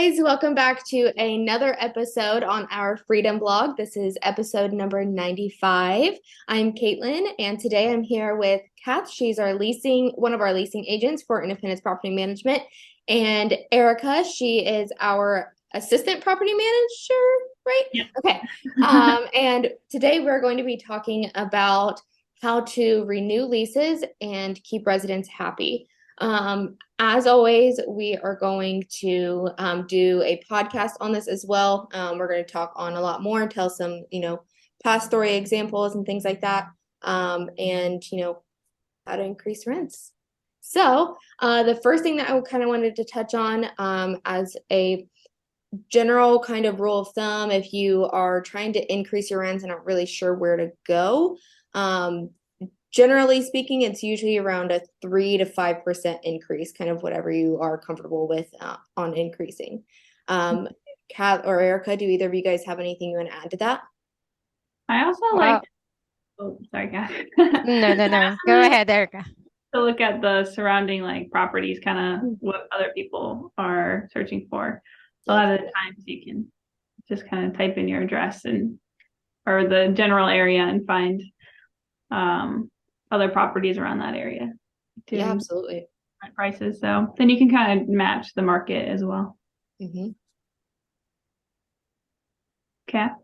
guys, welcome back to another episode on our Freedom blog. This is episode number 95. I'm Caitlin, and today I'm here with Kath. She's one of our leasing agents for Independence Property Management, and Erica. She is our assistant property manager, right? Yeah. Okay. And today we're going to be talking about how to renew leases and keep residents happy. As always, we are going to do a podcast on this as well. We're going to talk on a lot more, tell some, past story examples and things like that, and, how to increase rents. So the first thing that I kind of wanted to touch on as a general kind of rule of thumb, if you are trying to increase your rents and aren't really sure where to go, generally speaking, it's usually around a 3 to 5% increase, kind of whatever you are comfortable with on increasing. Kat or Erica, do either of you guys have anything you want to add to that? I also like, oh, sorry, Kath. No. Go ahead, Erica. To look at the surrounding properties, kind of what other people are searching for. A lot of the times you can just kind of type in your address or the general area and find other properties around that area too. Yeah, absolutely. Prices. So then you can kind of match the market as well. Mm-hmm. Kat?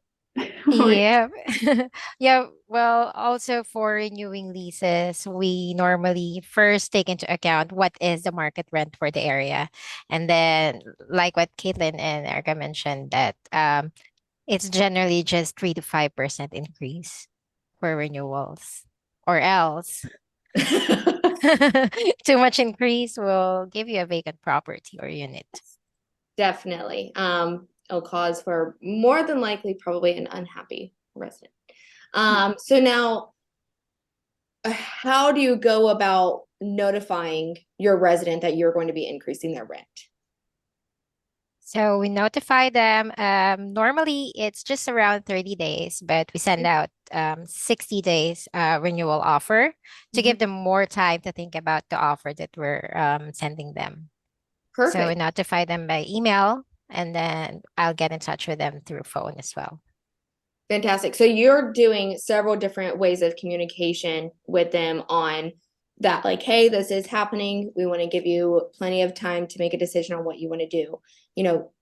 Yeah. Yeah. Well, also for renewing leases, we normally first take into account what is the market rent for the area. And then, like what Caitlin and Erica mentioned, that it's generally just 3 to 5% increase for renewals, or else too much increase will give you a vacant property or unit. Definitely. It'll cause for more than likely probably an unhappy resident. So now, how do you go about notifying your resident that you're going to be increasing their rent? So we notify them. Normally, it's just around 30 days, but we send out 60 days renewal offer to give them more time to think about the offer that we're sending them. Perfect. So we notify them by email, and then I'll get in touch with them through phone as well. Fantastic. So you're doing several different ways of communication with them on that, like, hey, this is happening. We want to give you plenty of time to make a decision on what you want to do.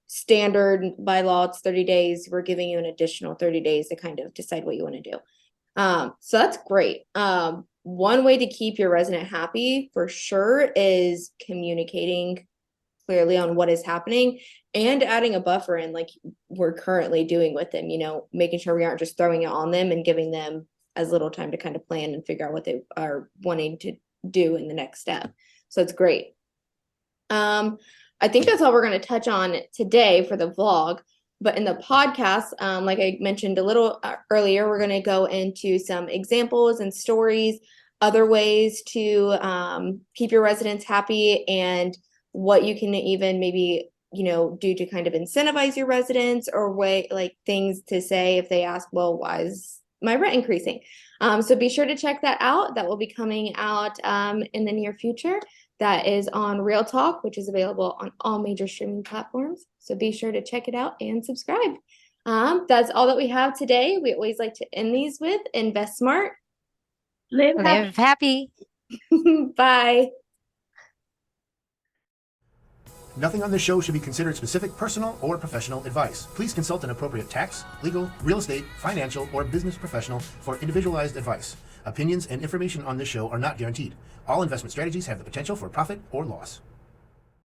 Standard by law, it's 30 days. We're giving you an additional 30 days to kind of decide what you want to do. So that's great. One way to keep your resident happy for sure is communicating clearly on what is happening and adding a buffer in, like we're currently doing with them, making sure we aren't just throwing it on them and giving them as little time to kind of plan and figure out what they are wanting to do in the next step. So it's great. I think that's all we're going to touch on today for the vlog. But in the podcast, like I mentioned a little earlier, we're going to go into some examples and stories, other ways to keep your residents happy, and what you can even maybe, do to kind of incentivize your residents, or things to say if they ask, well, why is my rent increasing? So be sure to check that out. That will be coming out in the near future. That is on Real Talk, which is available on all major streaming platforms. So be sure to check it out and subscribe. That's all that we have today. We always like to end these with invest smart. Live happy. Bye. Nothing on this show should be considered specific personal or professional advice. Please consult an appropriate tax, legal, real estate, financial, or business professional for individualized advice. Opinions and information on this show are not guaranteed. All investment strategies have the potential for profit or loss.